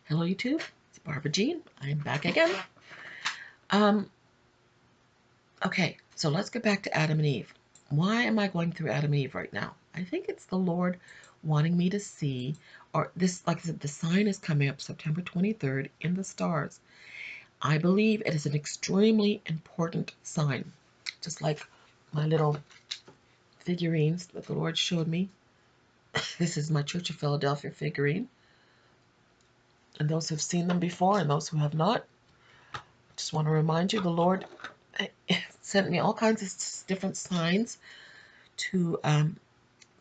Hello YouTube, it's Barbara Jean. I'm back again. Um, okay, so let's get back to Adam and Eve. Why am I going through Adam and Eve right now? I think it's the Lord wanting me to see, or this, like I said, the sign is coming up September 23rd in the stars. I believe it is an extremely important sign. Just like my little figurines that the Lord showed me. This is my Church of Philadelphia figurine. And those who have seen them before and those who have not, just want to remind you, the Lord sent me all kinds of different signs to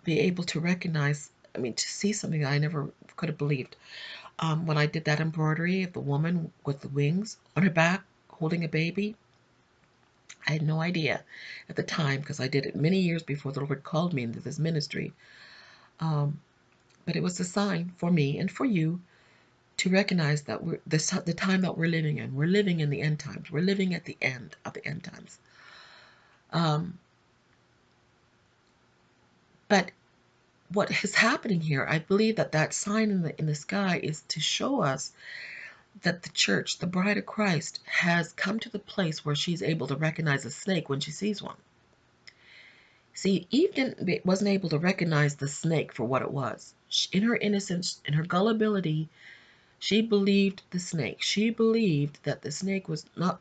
be able to recognize, to see something I never could have believed. When I did that embroidery of the woman with the wings on her back holding a baby, I had no idea at the time because I did it many years before the Lord called me into this ministry. But it was a sign for me and for you to recognize that the time that we're living in. We're living in the end times. We're living at the end of the end times. But what is happening here, I believe that sign in the sky is to show us that the church, the bride of Christ, has come to the place where she's able to recognize a snake when she sees one. See, Eve wasn't able to recognize the snake for what it was. In her innocence, in her gullibility, she believed the snake. She believed that the snake was not,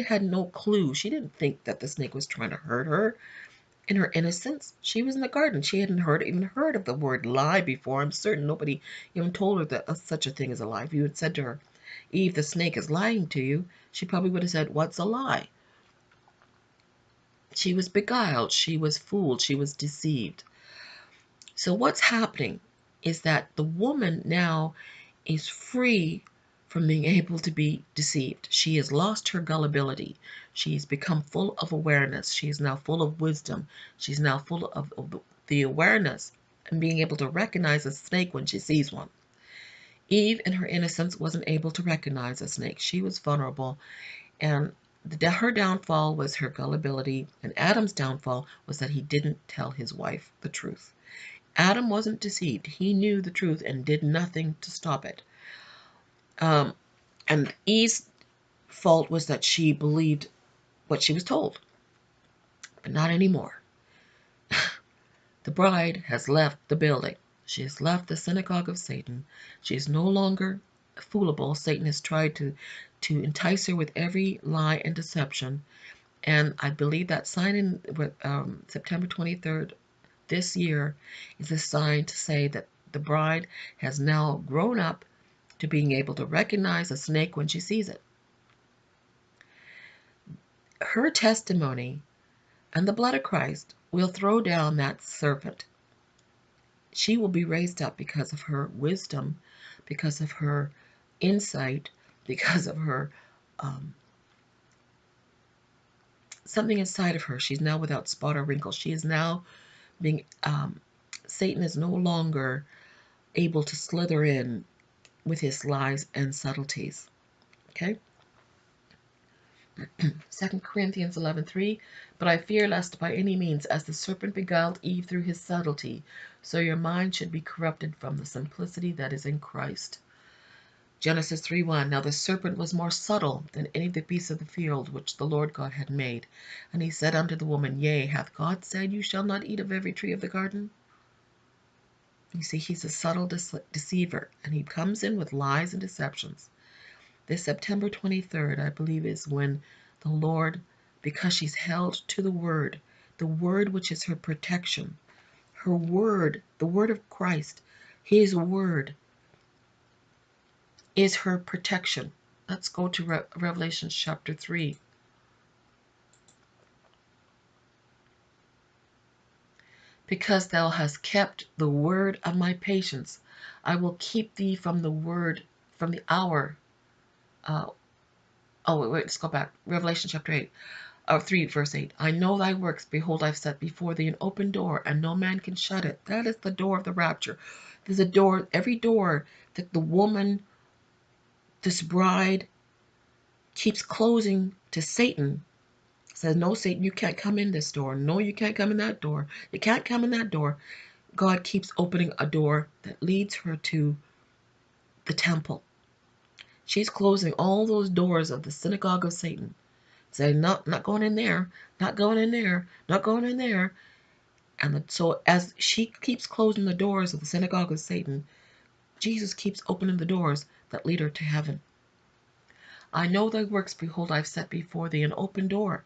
had no clue. She didn't think that the snake was trying to hurt her. In her innocence, she was in the garden. She hadn't even heard of the word lie before. I'm certain nobody even told her that such a thing as a lie. If you had said to her, Eve, the snake is lying to you, she probably would have said, what's a lie? She was beguiled. She was fooled. She was deceived. So what's happening is that the woman now is free from being able to be deceived. She has lost her gullibility. She's become full of awareness. She is now full of wisdom. She's now full of the awareness and being able to recognize a snake when she sees one. Eve, in her innocence, wasn't able to recognize a snake. She was vulnerable, and her downfall was her gullibility, and Adam's downfall was that he didn't tell his wife the truth. Adam wasn't deceived. He knew the truth and did nothing to stop it. And Eve's fault was that she believed what she was told, but not anymore. The bride has left the building. She has left the synagogue of Satan. She is no longer foolable. Satan has tried to entice her with every lie and deception. And I believe that sign in September 23rd this year is a sign to say that the bride has now grown up to being able to recognize a snake when she sees it. Her testimony and the blood of Christ will throw down that serpent. She will be raised up because of her wisdom, because of her insight, because of her something inside of her. She's now without spot or wrinkle. She is now being Satan is no longer able to slither in with his lies and subtleties. Okay? 2 Corinthians 11:3, but I fear lest by any means, as the serpent beguiled Eve through his subtlety, so your mind should be corrupted from the simplicity that is in Christ. Genesis 3:1, now the serpent was more subtle than any of the beasts of the field which the Lord God had made. And he said unto the woman, yea, hath God said, you shall not eat of every tree of the garden? You see, he's a subtle deceiver, and he comes in with lies and deceptions. This September 23rd, I believe, is when the Lord, because she's held to the word which is her protection, her word, the word of Christ, his word is her protection. Let's go to Revelation chapter 3. Because thou hast kept the word of my patience, I will keep thee from the hour. Let's go back. Revelation chapter 8. 3 verse 8. I know thy works. Behold, I've set before thee an open door, and no man can shut it. That is the door of the rapture. There's a door, every door that the woman, this bride, keeps closing to Satan. Says, no, Satan, you can't come in this door. No, you can't come in that door. You can't come in that door. God keeps opening a door that leads her to the temple. She's closing all those doors of the synagogue of Satan, saying, no, not going in there, not going in there, not going in there. And so as she keeps closing the doors of the synagogue of Satan, Jesus keeps opening the doors that lead her to heaven. I know thy works, behold, I've set before thee an open door,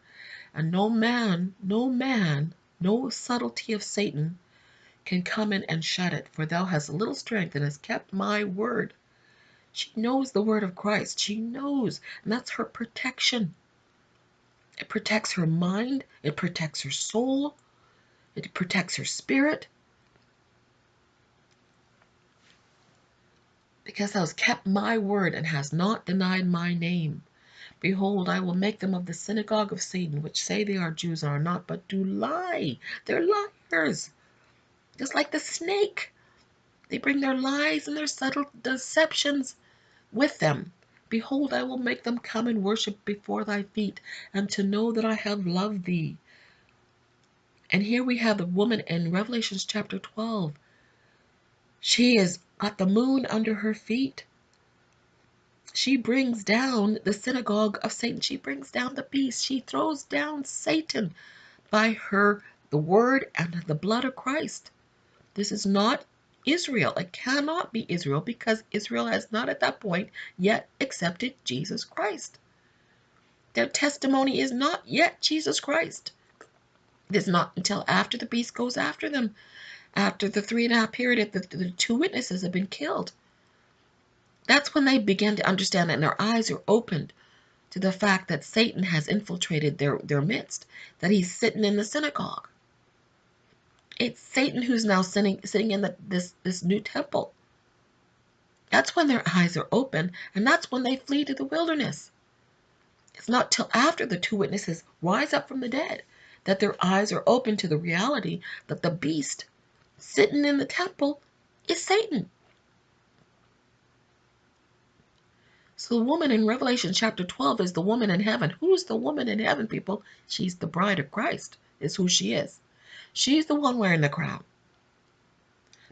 and no man, no subtlety of Satan can come in and shut it, for thou hast little strength and hast kept my word. She knows the word of Christ. She knows, and that's her protection. It protects her mind. It protects her soul. It protects her spirit. Because thou hast kept my word and hast not denied my name. Behold, I will make them of the synagogue of Satan, which say they are Jews and are not, but do lie. They're liars. Just like the snake. They bring their lies and their subtle deceptions with them. Behold, I will make them come and worship before thy feet, and to know that I have loved thee. And here we have the woman in Revelation chapter 12. She has got the moon under her feet. She brings down the synagogue of Satan. She brings down the beast. She throws down Satan by the word and the blood of Christ. This is not Israel. It cannot be Israel because Israel has not at that point yet accepted Jesus Christ. Their testimony is not yet Jesus Christ. It is not until after the beast goes after them, after the 3.5 period, the 2 witnesses have been killed. That's when they begin to understand and their eyes are opened to the fact that Satan has infiltrated their midst, that he's sitting in the synagogue. It's Satan who's now sitting in this new temple. That's when their eyes are open, and that's when they flee to the wilderness. It's not till after the 2 witnesses rise up from the dead that their eyes are open to the reality that the beast sitting in the temple is Satan. So the woman in Revelation chapter 12 is the woman in heaven. Who's the woman in heaven, people? She's the bride of Christ, is who she is. She's the one wearing the crown.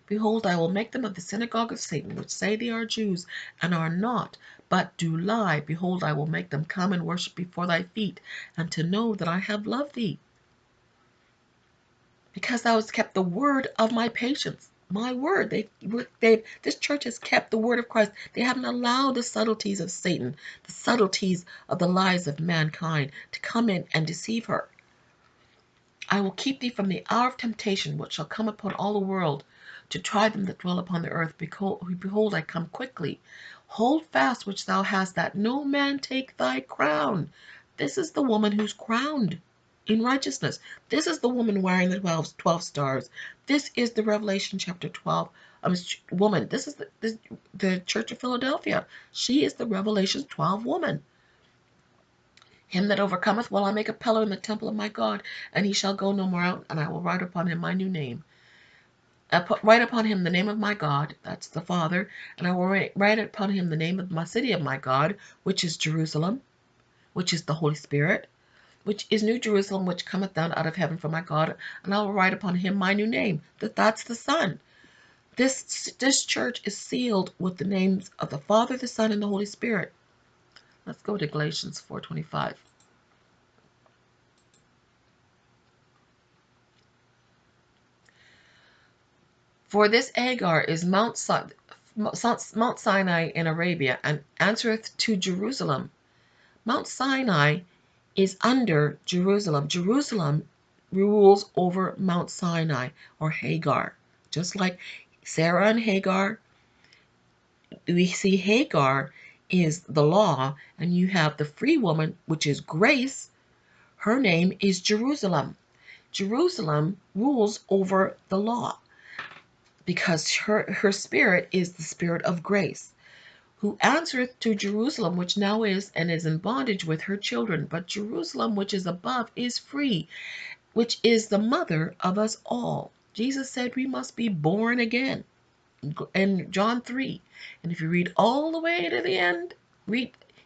Behold, I will make them of the synagogue of Satan, which say they are Jews, and are not, but do lie. Behold, I will make them come and worship before thy feet, and to know that I have loved thee. Because thou hast kept the word of my patience. My word. This church has kept the word of Christ. They haven't allowed the subtleties of Satan, the subtleties of the lies of mankind to come in and deceive her. I will keep thee from the hour of temptation, which shall come upon all the world, to try them that dwell upon the earth. Behold, I come quickly. Hold fast which thou hast, that no man take thy crown. This is the woman who's crowned in righteousness. This is the woman wearing the 12 stars. This is the Revelation chapter 12 woman. This is the Church of Philadelphia. She is the Revelation 12 woman. Him that overcometh will I make a pillar in the temple of my God, and he shall go no more out, and I will write upon him my new name. I write upon him the name of my God, that's the Father, and I will write upon him the name of my city of my God, which is Jerusalem, which is the Holy Spirit, which is New Jerusalem, which cometh down out of heaven from my God, and I will write upon him my new name. That's the Son. This church is sealed with the names of the Father, the Son, and the Holy Spirit. Let's go to Galatians 4:25. For this Hagar is Mount Sinai in Arabia, and answereth to Jerusalem. Mount Sinai is under Jerusalem. Jerusalem rules over Mount Sinai, or Hagar. Just like Sarah and Hagar, we see Hagar is the law, and you have the free woman, which is grace. Her name is Jerusalem. Jerusalem rules over the law, because her spirit is the spirit of grace, who answereth to Jerusalem, which now is and is in bondage with her children. But Jerusalem, which is above, is free, which is the mother of us all. Jesus said we must be born again in John 3. And if you read all the way to the end,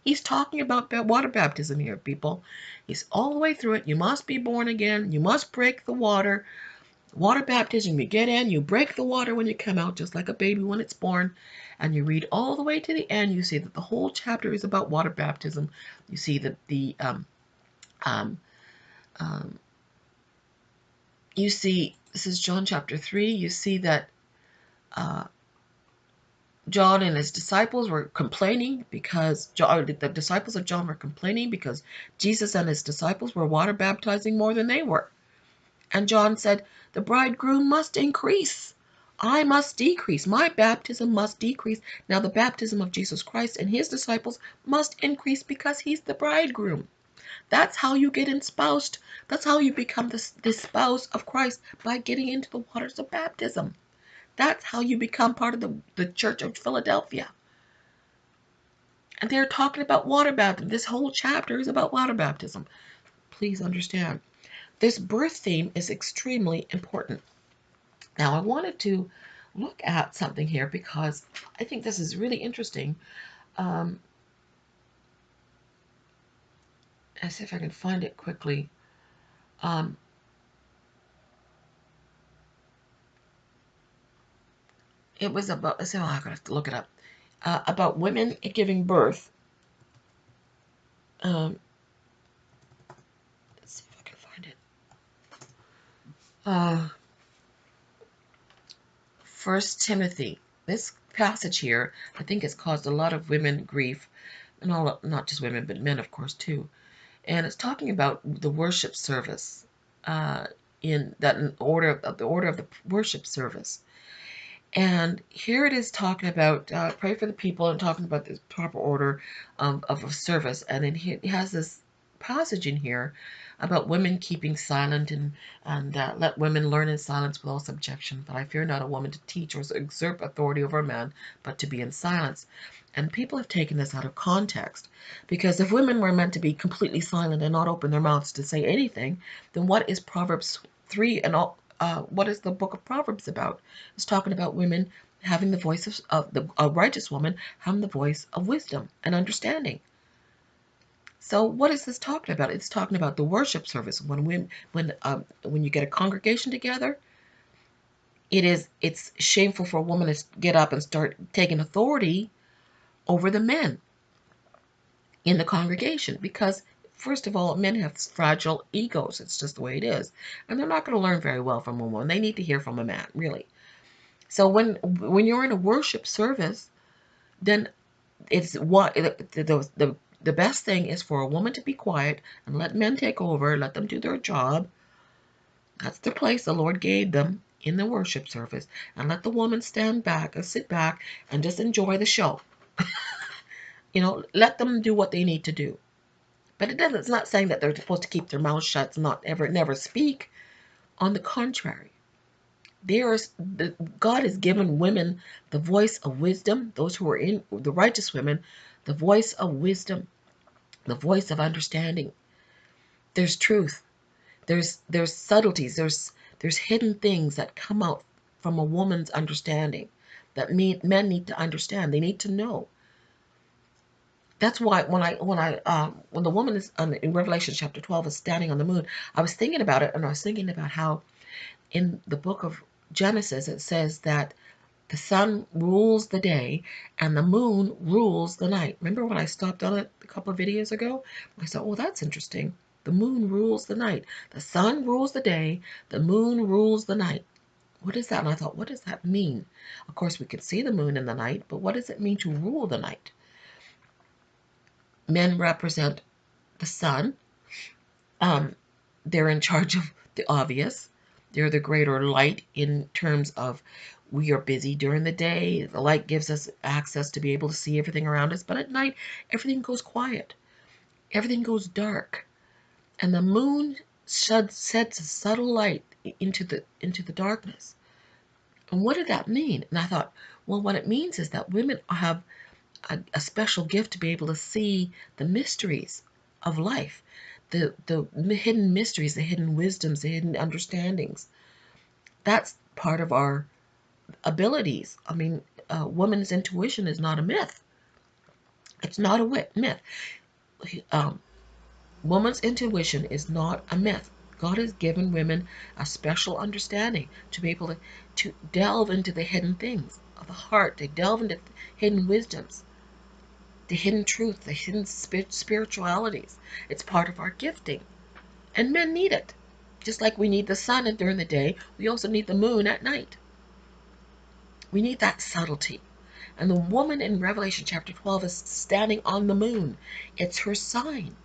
he's talking about water baptism here, people. He's all the way through it. You must be born again. You must break the water. Water baptism, you get in, you break the water when you come out, just like a baby when it's born. and you read all the way to the end, you see that the whole chapter is about water baptism. You see that um, you see, this is John chapter 3, you see that uh, John and his disciples were complaining because the disciples of John were complaining because Jesus and his disciples were water baptizing more than they were. And John said, the bridegroom must increase. I must decrease. My baptism must decrease. Now the baptism of Jesus Christ and his disciples must increase because he's the bridegroom. That's how you get espoused. That's how you become the spouse of Christ, by getting into the waters of baptism. That's how you become part of the Church of Philadelphia. And they're talking about water baptism. This whole chapter is about water baptism. Please understand. This birth theme is extremely important. Now, I wanted to look at something here because I think this is really interesting. Let's see if I can find it quickly. It was about, so I'm going to have to look it up, about women giving birth. Let's see if I can find it. 1 Timothy. This passage here, I think, has caused a lot of women grief, and not just women, but men, of course, too. And it's talking about the worship service, in the order of the worship service. And here it is talking about pray for the people, and talking about the proper order of a service. And then it has this passage in here about women keeping silent, and let women learn in silence with all subjection. But I fear not a woman to teach or exert authority over a man, but to be in silence. And people have taken this out of context, because if women were meant to be completely silent and not open their mouths to say anything, then what is Proverbs 3 and all? What is the book of Proverbs about? It's talking about women having the voice of a righteous woman having the voice of wisdom and understanding. So what is this talking about? It's talking about the worship service. When you get a congregation together, it's shameful for a woman to get up and start taking authority over the men in the congregation, because first of all, men have fragile egos. It's just the way it is. And they're not going to learn very well from a woman. They need to hear from a man, really. So when you're in a worship service, then it's what the best thing is for a woman to be quiet and let men take over, let them do their job. That's the place the Lord gave them in the worship service. And let the woman stand back and sit back and just enjoy the show. Let them do what they need to do. But it's not saying that they're supposed to keep their mouths shut and never speak. On the contrary, God has given women the voice of wisdom. Those who are in the righteous women, the voice of wisdom, the voice of understanding. There's truth. There's subtleties. There's hidden things that come out from a woman's understanding that men need to understand. They need to know. That's why when the woman is in Revelation chapter 12 is standing on the moon, I was thinking about it, and I was thinking about how in the book of Genesis it says that the sun rules the day and the moon rules the night. Remember when I stopped on it a couple of videos ago? I said, oh, that's interesting. The moon rules the night. The sun rules the day. The moon rules the night. What is that? And I thought, what does that mean? Of course, we could see the moon in the night, but what does it mean to rule the night? Men represent the sun. They're in charge of the obvious. They're the greater light in terms of we are busy during the day. The light gives us access to be able to see everything around us. But at night, everything goes quiet. Everything goes dark. And the moon sets a subtle light into the darkness. And what did that mean? And I thought, well, what it means is that women have a special gift to be able to see the mysteries of life, the hidden mysteries, the hidden wisdoms, the hidden understandings. That's part of our abilities. I mean, woman's intuition is not a myth. It's not a myth. Woman's intuition is not a myth. God has given women a special understanding to be able to delve into the hidden things of the heart. They delve into hidden wisdoms, the hidden truth, the hidden spiritualities. It's part of our gifting. And men need it. Just like we need the sun during the day, we also need the moon at night. We need that subtlety. And the woman in Revelation chapter 12 is standing on the moon. It's her sign.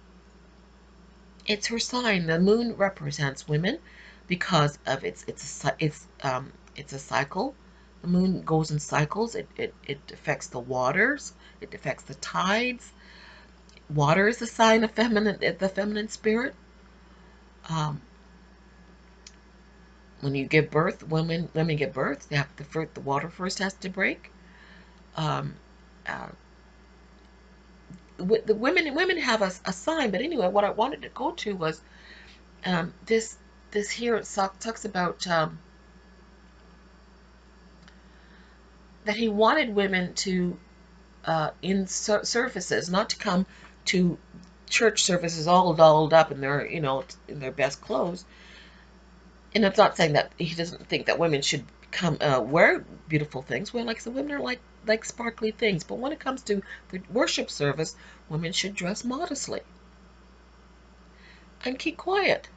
It's her sign. The moon represents women because of it's a cycle. The moon goes in cycles. It affects the waters. It affects the tides. Water is the sign of the feminine spirit. When you give birth, women give birth. They have the water first has to break. Um, uh, the women have a sign. But anyway, what I wanted to go to was this here. It talks about that he wanted women to in services, not to come to church services all dolled up in their in their best clothes. And it's not saying that he doesn't think that women should come wear beautiful things. Well, like I said, women are like sparkly things. But when it comes to the worship service, women should dress modestly and keep quiet.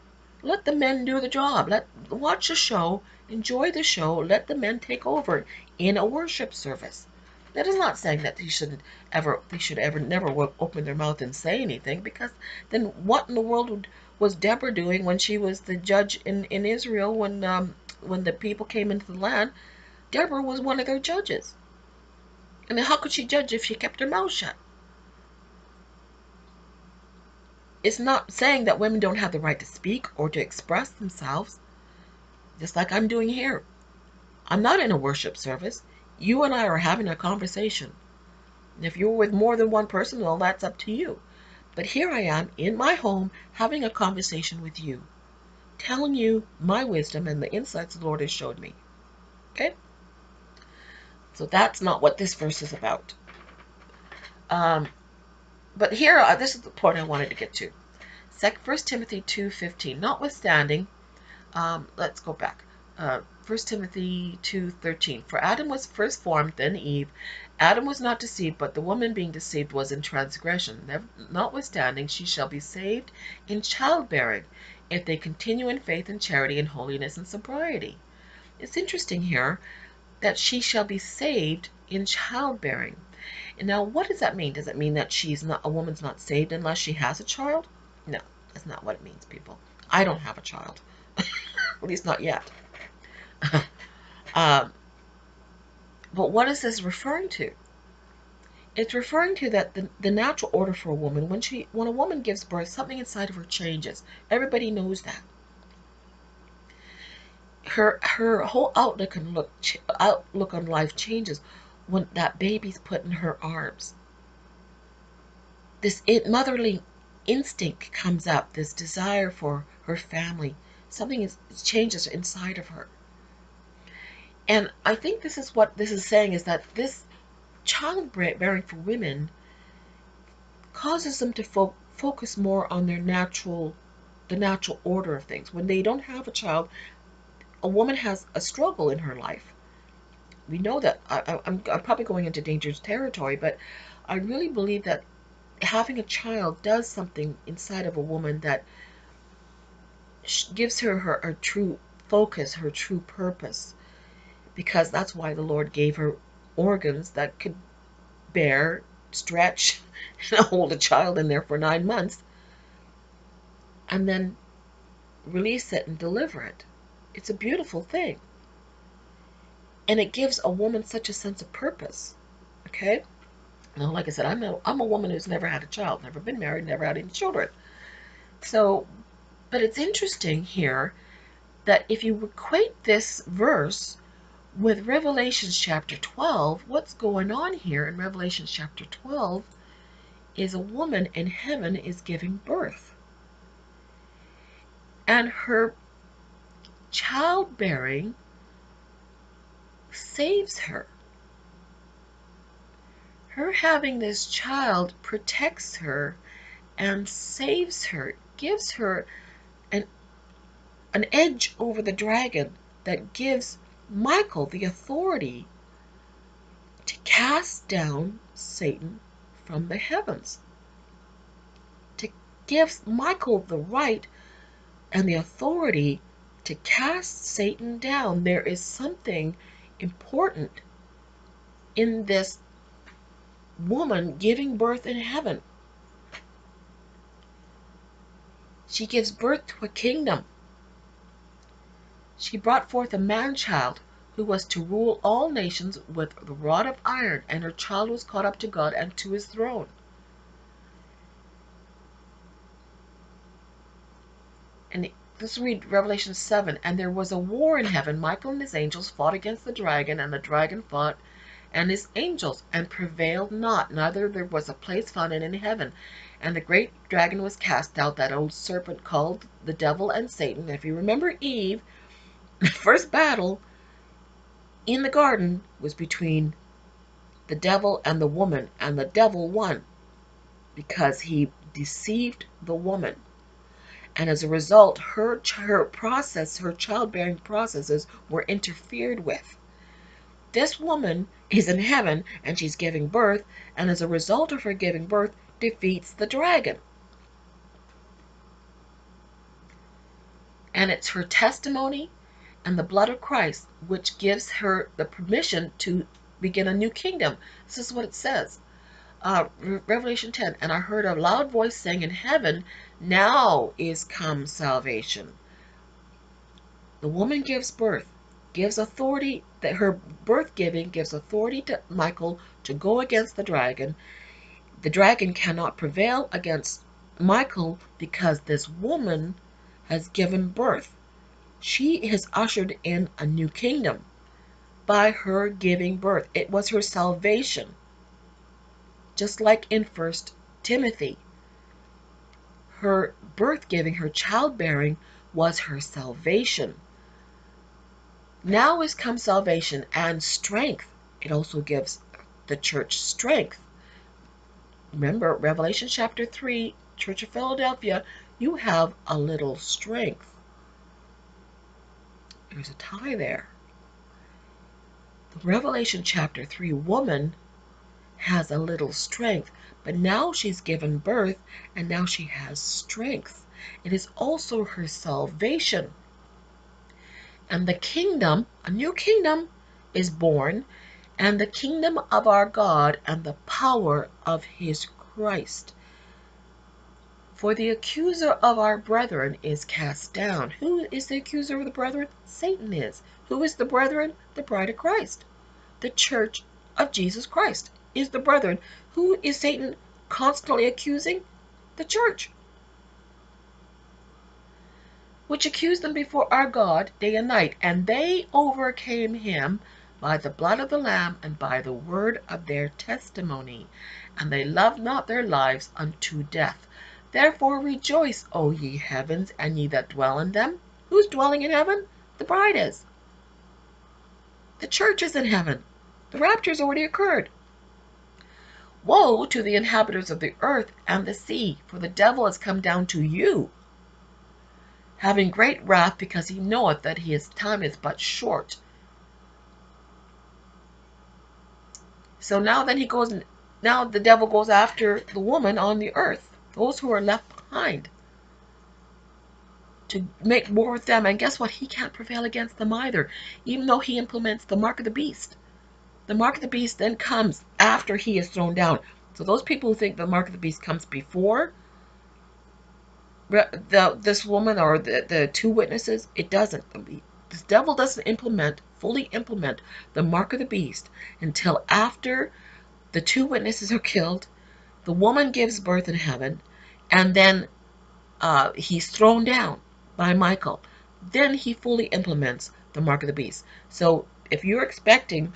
Let the men do the job. Watch the show, enjoy the show. Let the men take over in a worship service. That is not saying that they should ever never open their mouth and say anything, because then what in the world was Deborah doing when she was the judge in Israel when the people came into the land? Deborah was one of their judges. I mean, how could she judge if she kept her mouth shut? It's not saying that women don't have the right to speak or to express themselves, just like I'm doing here. I'm not in a worship service. You and I are having a conversation. If you're with more than one person, well, that's up to you. But here I am in my home having a conversation with you, telling you my wisdom and the insights the Lord has showed me. Okay? So that's not what this verse is about. But here, this is the point I wanted to get to. 1 Timothy 2:15. Notwithstanding, let's go back. 1 Timothy 2:13. For Adam was first formed, then Eve. Adam was not deceived, but the woman being deceived was in transgression. Notwithstanding, she shall be saved in childbearing, if they continue in faith and charity and holiness and sobriety. It's interesting here that she shall be saved in childbearing. And now, what does that mean? Does it mean that a woman's not saved unless she has a child? No, that's not what it means, people. I don't have a child. At least not yet. But what is this referring to? It's referring to that the natural order for a woman, when a woman gives birth, something inside of her changes. Everybody knows that. Her whole outlook on life changes when that baby's put in her arms. This motherly instinct comes up, this desire for her family. Something changes inside of her. And I think this is what this is saying, is that this childbearing for women causes them to focus more on the natural order of things. When they don't have a child, a woman has a struggle in her life. We know that. I'm probably going into dangerous territory, but I really believe that having a child does something inside of a woman that gives her true focus, her true purpose. Because that's why the Lord gave her organs that could bear, stretch, and hold a child in there for 9 months, and then release it and deliver it. It's a beautiful thing. And it gives a woman such a sense of purpose. Okay? Now, like I said, I'm a woman who's never had a child, never been married, never had any children. So, but it's interesting here that if you equate this verse with Revelation chapter 12, what's going on here in Revelation chapter 12 is a woman in heaven is giving birth. And her childbearing saves her. Her having this child protects her and saves her, gives her an edge over the dragon that gives Michael the authority to cast down Satan from the heavens, to give Michael the right and the authority to cast Satan down. There is something important in this woman giving birth in heaven. She gives birth to a kingdom. She brought forth a man-child who was to rule all nations with the rod of iron, and her child was caught up to God and to his throne. And let's read Revelation 7. And there was a war in heaven. Michael and his angels fought against the dragon, and the dragon fought and his angels, and prevailed not, neither there was a place found in heaven. And the great dragon was cast out, that old serpent called the devil and Satan. If you remember Eve, the first battle in the garden was between the devil and the woman, and the devil won because he deceived the woman. And as a result, her childbearing processes were interfered with. This woman is in heaven, and she's giving birth, and as a result of her giving birth, defeats the dragon. And it's her testimony and the blood of Christ which gives her the permission to begin a new kingdom. This is what it says. Revelation 10, and I heard a loud voice saying in heaven, now is come salvation. The woman gives birth, gives authority, that her birth giving gives authority to Michael to go against the dragon. The dragon cannot prevail against Michael because this woman has given birth. She has ushered in a new kingdom by her giving birth. It was her salvation. Just like in 1 Timothy, her birth giving, her childbearing was her salvation. Now is come salvation and strength. It also gives the church strength. Remember, Revelation chapter 3, Church of Philadelphia, you have a little strength. There's a tie there. The Revelation chapter 3 woman has a little strength, but now she's given birth, and now she has strength. It is also her salvation. And the kingdom, a new kingdom, is born, and the kingdom of our God and the power of his Christ. For the accuser of our brethren is cast down. Who is the accuser of the brethren? Satan is. Who is the brethren? The bride of Christ. The church of Jesus Christ is the brethren. Who is Satan constantly accusing? The church, which accused them before our God day and night, and they overcame him by the blood of the Lamb and by the word of their testimony, and they loved not their lives unto death. Therefore rejoice, O ye heavens, and ye that dwell in them. Who's dwelling in heaven? The bride is. The church is in heaven. The rapture has already occurred. Woe to the inhabitants of the earth and the sea, for the devil is come down to you, having great wrath, because he knoweth that his time is but short. So now the devil goes after the woman on the earth, those who are left behind, to make war with them. And guess what? He can't prevail against them either, even though he implements the mark of the beast. The mark of the beast then comes after he is thrown down. So those people who think the mark of the beast comes before this woman or the two witnesses, it doesn't. The devil doesn't fully implement the mark of the beast until after the two witnesses are killed, the woman gives birth in heaven, and then he's thrown down by Michael. Then he fully implements the mark of the beast. So if you're expecting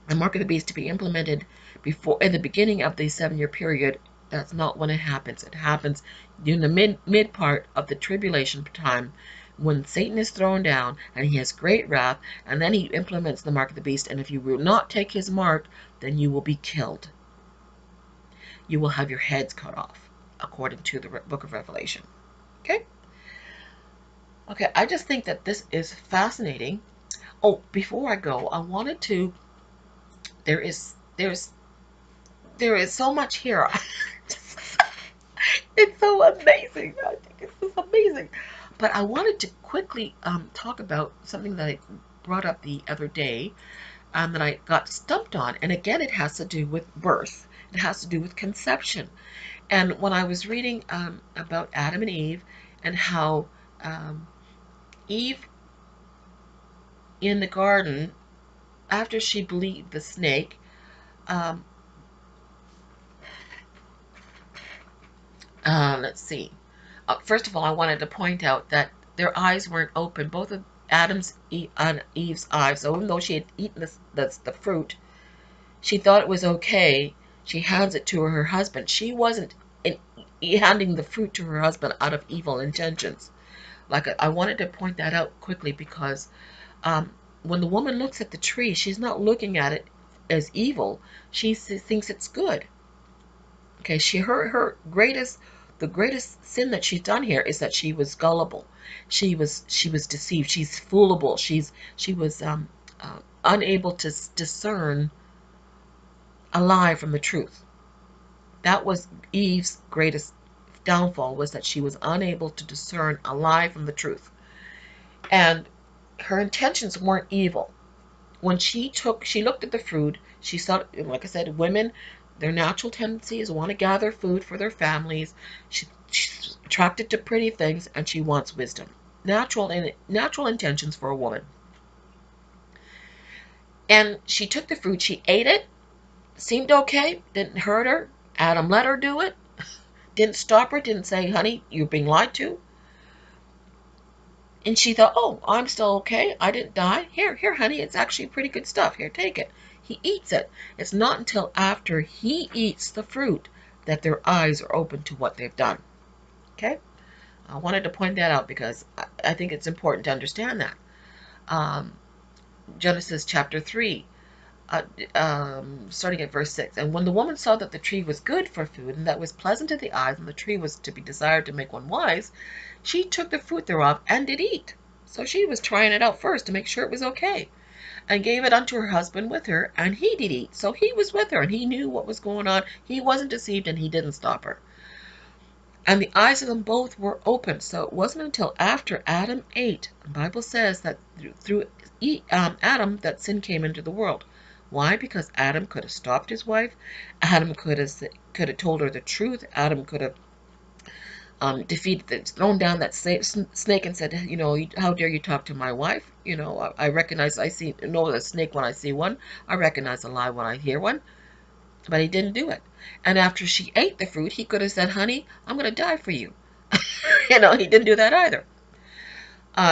the mark of the beast to be implemented before in the beginning of the 7-year period, that's not when it happens. It happens in the mid part of the tribulation time, when Satan is thrown down and he has great wrath, and then he implements the mark of the beast. And if you will not take his mark, then you will be killed. You will have your heads cut off, according to the book of Revelation. Okay? Okay, I just think that this is fascinating. Oh, before I go, I wanted to, there is there is so much here. It's so amazing. I think it's just amazing. But I wanted to quickly talk about something that I brought up the other day that I got stumped on. And again, it has to do with birth. It has to do with conception. And when I was reading about Adam and Eve and how um, Eve in the garden, after she believed the snake, um, let's see. First of all, I wanted to point out that their eyes weren't open. Both of Adam's and Eve's eyes. So even though she had eaten the fruit, she thought it was okay. She hands it to her husband. She wasn't in, handing the fruit to her husband out of evil intentions. Like I wanted to point that out quickly because um, when the woman looks at the tree, she's not looking at it as evil. She thinks it's good. Okay, her greatest the greatest sin that she's done here is that she was gullible. She was deceived. She's foolable. She was unable to discern a lie from the truth. That was Eve's greatest downfall, was that she was unable to discern a lie from the truth. And her intentions weren't evil. When she looked at the fruit, she saw, like I said, women, their natural tendency is want to gather food for their families. She's attracted to pretty things, and she wants wisdom. Natural intentions for a woman. And she took the fruit, she ate it, seemed okay, didn't hurt her. Adam let her do it, didn't stop her, didn't say, honey, you're being lied to. And she thought, oh, I'm still okay. I didn't die. Here, honey, it's actually pretty good stuff. Here, take it. He eats it. It's not until after he eats the fruit that their eyes are open to what they've done. Okay? I wanted to point that out because I think it's important to understand that. Um, Genesis chapter 3, starting at verse 6. And when the woman saw that the tree was good for food, and that was pleasant to the eyes, and the tree was to be desired to make one wise, she took the fruit thereof and did eat. So she was trying it out first to make sure it was okay, and gave it unto her husband with her, and he did eat. So he was with her, and he knew what was going on. He wasn't deceived, and he didn't stop her. And the eyes of them both were open. So it wasn't until after Adam ate. The Bible says that through Adam that sin came into the world. Why? Because Adam could have stopped his wife. Adam could have told her the truth. Adam could have defeated, thrown down that snake and said, you know, how dare you talk to my wife? You know, I recognize, know the snake when I see one. I recognize a lie when I hear one. But he didn't do it. And after she ate the fruit, he could have said, honey, I'm going to die for you. You know, he didn't do that either.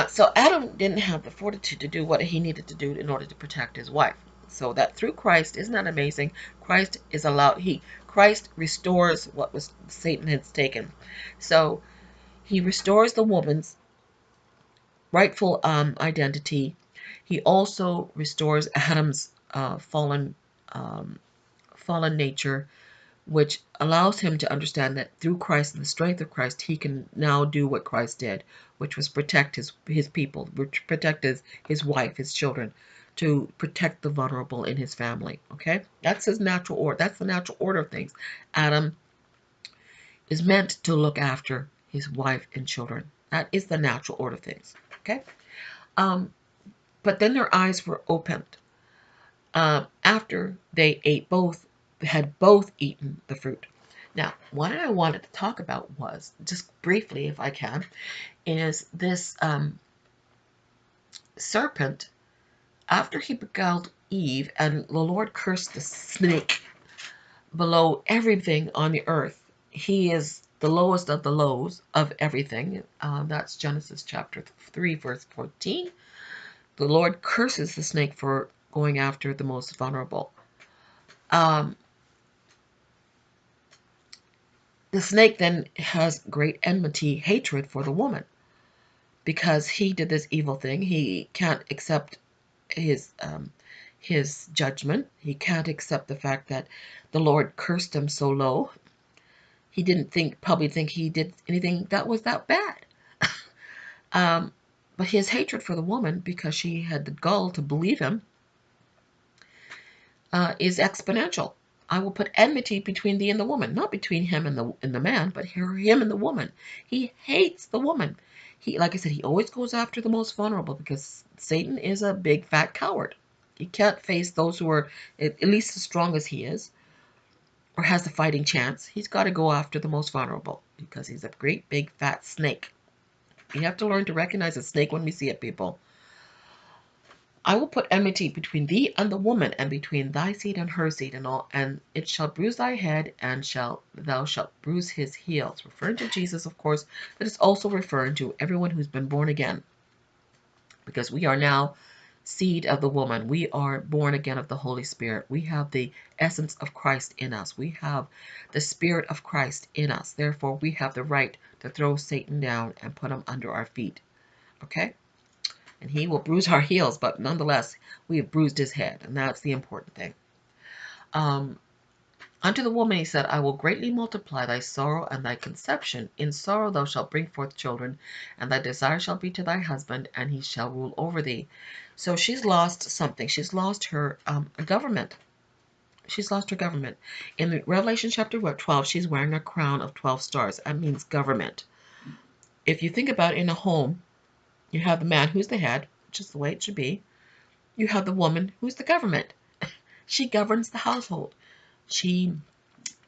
So Adam didn't have the fortitude to do what he needed to do in order to protect his wife. So that through Christ, isn't that amazing? Christ restores what was Satan had taken. So he restores the woman's rightful identity. He also restores Adam's fallen nature, which allows him to understand that through Christ and the strength of Christ, he can now do what Christ did, which was protect his people, which protect his wife, his children, to protect the vulnerable in his family. Okay, that's his natural order. That's the natural order of things. Adam is meant to look after his wife and children. That is the natural order of things. Okay, but then their eyes were opened after they had both eaten the fruit. Now, what I wanted to talk about was, just briefly if I can, is this serpent, after he beguiled Eve and the Lord cursed the snake below everything on the earth. He is the lowest of the lows of everything. That's Genesis chapter 3, verse 14. The Lord curses the snake for going after the most vulnerable. The snake then has great enmity, hatred for the woman, because he did this evil thing. He can't accept his judgment. He can't accept the fact that the Lord cursed him so low. He didn't probably think he did anything that was that bad. But his hatred for the woman, because she had the gall to believe him, is exponential. I will put enmity between thee and the woman, not between him and the man, but him and the woman. He hates the woman. He, like I said, he always goes after the most vulnerable because Satan is a big fat coward. He can't face those who are at least as strong as he is or has a fighting chance. He's got to go after the most vulnerable because he's a great big fat snake. We have to learn to recognize a snake when we see it, people. I will put enmity between thee and the woman, and between thy seed and her seed, and it shall bruise thy head, and thou shalt bruise his heels. Referring to Jesus, of course, but it's also referring to everyone who's been born again, because we are now seed of the woman. We are born again of the Holy Spirit. We have the essence of Christ in us. We have the Spirit of Christ in us. Therefore, we have the right to throw Satan down and put him under our feet. Okay? And he will bruise our heels, but nonetheless, we have bruised his head, and that's the important thing. Unto the woman he said, I will greatly multiply thy sorrow and thy conception. In sorrow thou shalt bring forth children, and thy desire shall be to thy husband, and he shall rule over thee. So she's lost something. She's lost her government. She's lost her government. In Revelation chapter 12, she's wearing a crown of 12 stars. That means government. If you think about it, in a home, you have the man who's the head, which is the way it should be. You have the woman who's the government. She governs the household. She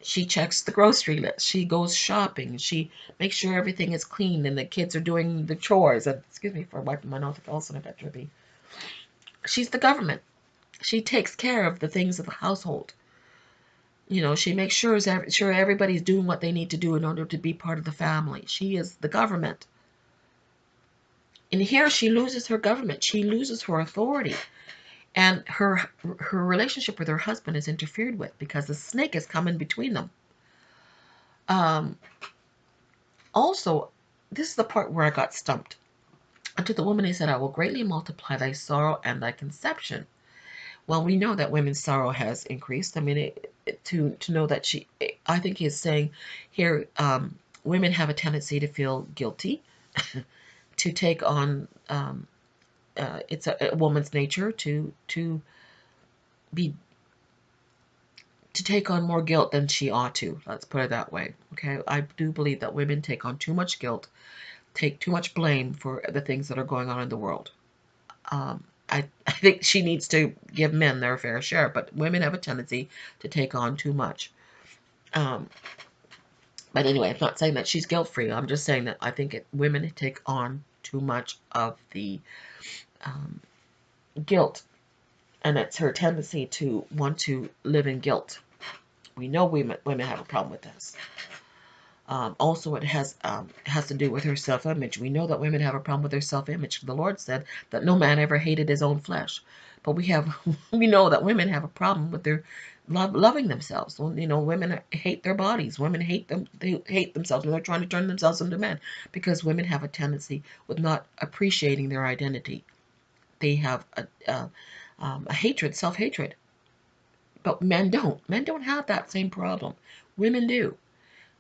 checks the grocery list. She goes shopping. She makes sure everything is clean and the kids are doing the chores. Excuse me for wiping my nose. It's also a bit drippy. She's the government. She takes care of the things of the household. You know, she makes sure everybody's doing what they need to do in order to be part of the family. She is the government. And here she loses her government. She loses her authority. And her relationship with her husband is interfered with because the snake has come in between them. Also, this is the part where I got stumped. Unto the woman he said, I will greatly multiply thy sorrow and thy conception. Well, we know that women's sorrow has increased. I mean, to know that I think he's saying here, women have a tendency to feel guilty, to take on, it's a woman's nature to take on more guilt than she ought to. Let's put it that way. Okay, I do believe that women take on too much guilt, take too much blame for the things that are going on in the world. I think she needs to give men their fair share, but women have a tendency to take on too much. But anyway, I'm not saying that she's guilt-free. I'm just saying that I think women take on too much of the guilt, and it's her tendency to want to live in guilt. We know women have a problem with this. Also, it has to do with her self-image. We know that women have a problem with their self-image. The Lord said that no man ever hated his own flesh, but we know that women have a problem with their loving themselves. You know, women hate their bodies. Women hate them. They hate themselves when they're trying to turn themselves into men, because women have a tendency with not appreciating their identity. They have a hatred, self-hatred, but men don't. Men don't have that same problem. Women do.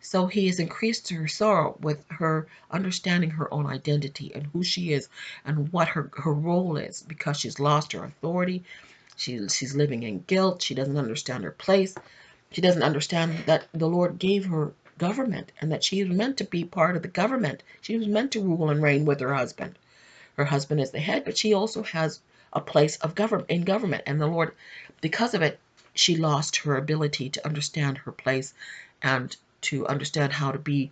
So he has increased her sorrow with her understanding her own identity and who she is and what her role is, because she's lost her authority. She's living in guilt. She doesn't understand her place. She doesn't understand that the Lord gave her government and that she is meant to be part of the government. She was meant to rule and reign with her husband. Her husband is the head, but she also has a place of in government. And the Lord, because of it, she lost her ability to understand her place and to understand how to be,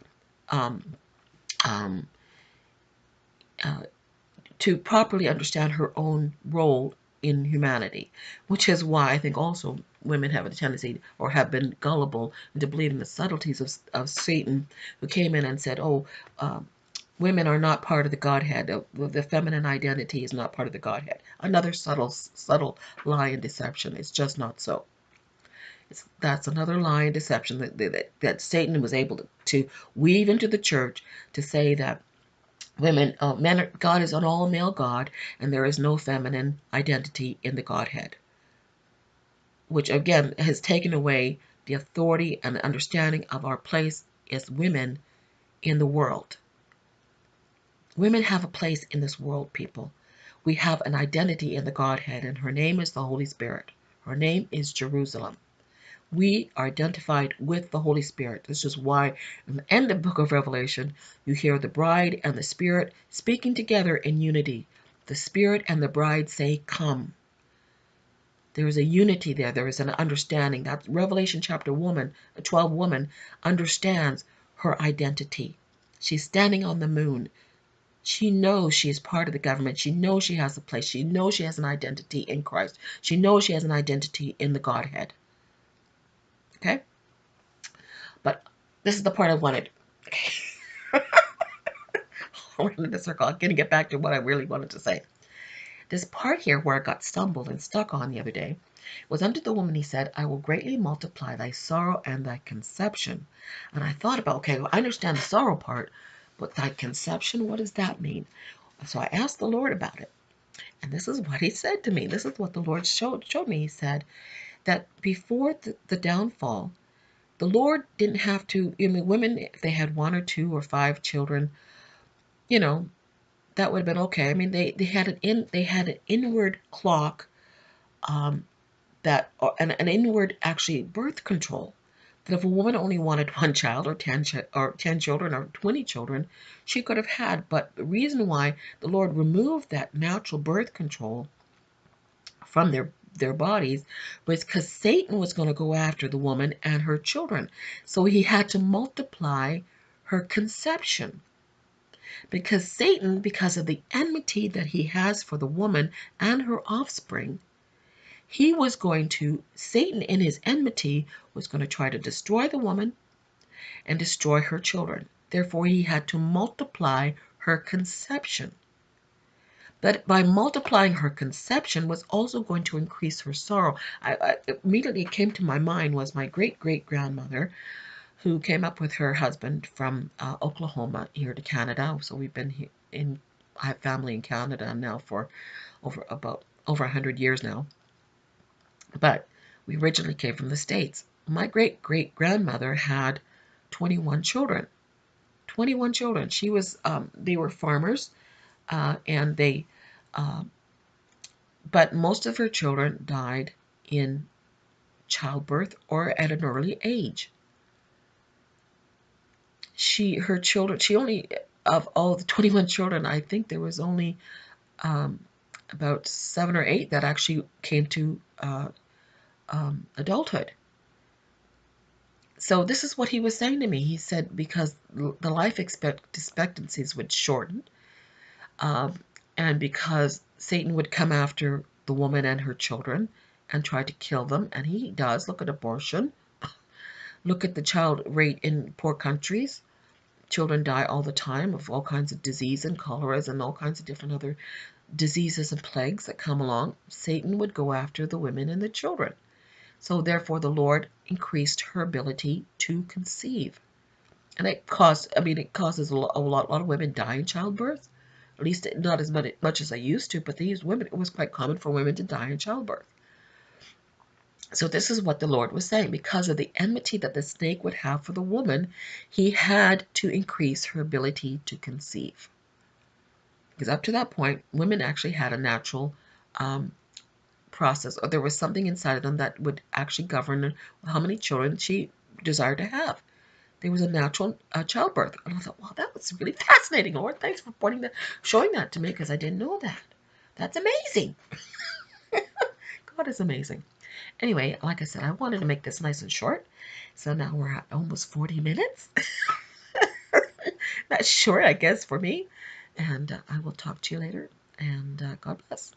to properly understand her own role in humanity, which is why I think also women have a tendency, or have been gullible into believing the subtleties of Satan, who came in and said, oh, women are not part of the Godhead. The feminine identity is not part of the Godhead. Another subtle lie and deception. It's just not so. That's another lie and deception that Satan was able to weave into the church, to say that God is an all-male God, and there is no feminine identity in the Godhead, which again has taken away the authority and the understanding of our place as women in the world. Women have a place in this world, people. We have an identity in the Godhead, and her name is the Holy Spirit. Her name is Jerusalem. We are identified with the Holy Spirit. This is why in the end of the book of Revelation, you hear the bride and the Spirit speaking together in unity. The Spirit and the bride say, come. There is a unity there. There is an understanding. That Revelation chapter 12 woman understands her identity. She's standing on the moon. She knows she is part of the government. She knows she has a place. She knows she has an identity in Christ. She knows she has an identity in the Godhead. Okay? But this is the part I wanted. Okay. Around in the circle. I'm going to get back to what I really wanted to say. This part here where I got stumbled and stuck on the other day was unto the woman he said, I will greatly multiply thy sorrow and thy conception. And I thought about, okay, well, I understand the sorrow part, but thy conception, what does that mean? So I asked the Lord about it. And this is what he said to me. This is what the Lord showed me. He said that before the downfall, the Lord didn't have to, I mean, women, if they had 1 or 2 or 5 children, you know, that would have been okay. I mean, they had an inward clock, that an inward actually birth control. That if a woman only wanted 1 child or 10 children or 20 children, she could have had. But the reason why the Lord removed that natural birth control from their bodies was because Satan was going to go after the woman and her children. So he had to multiply her conception. Because Satan, because of the enmity that he has for the woman and her offspring, Satan in his enmity was going to try to destroy the woman and destroy her children. Therefore, he had to multiply her conception. But by multiplying her conception was also going to increase her sorrow. Immediately came to my mind was my great-great-grandmother, who came up with her husband from Oklahoma here to Canada. So we've been here I have family in Canada now for over 100 years now. But we originally came from the States. My great-great-grandmother had 21 children. 21 children. They were farmers, and but most of her children died in childbirth or at an early age. Her children, of all the 21 children, I think there was only about 7 or 8 that actually came to adulthood. So this is what he was saying to me. He said because the life expectancies would shorten, and because Satan would come after the woman and her children and try to kill them, and he does. Look at abortion. Look at the child rate in poor countries. Children die all the time of all kinds of disease and choleras and all kinds of different other diseases and plagues that come along. Satan would go after the women and the children. So therefore the Lord increased her ability to conceive. And it causes a lot of women die in childbirth. At least not as much as they used to, but these women, it was quite common for women to die in childbirth. So this is what the Lord was saying. Because of the enmity that the snake would have for the woman, he had to increase her ability to conceive. Because up to that point, women actually had a natural process, or there was something inside of them that would actually govern how many children she desired to have. There was a natural childbirth. And I thought, wow, that was really fascinating, Lord. Thanks for showing that to me, because I didn't know that. That's amazing. God is amazing. Anyway, like I said, I wanted to make this nice and short. So now we're at almost 40 minutes. That's short, I guess, for me. And I will talk to you later. And God bless.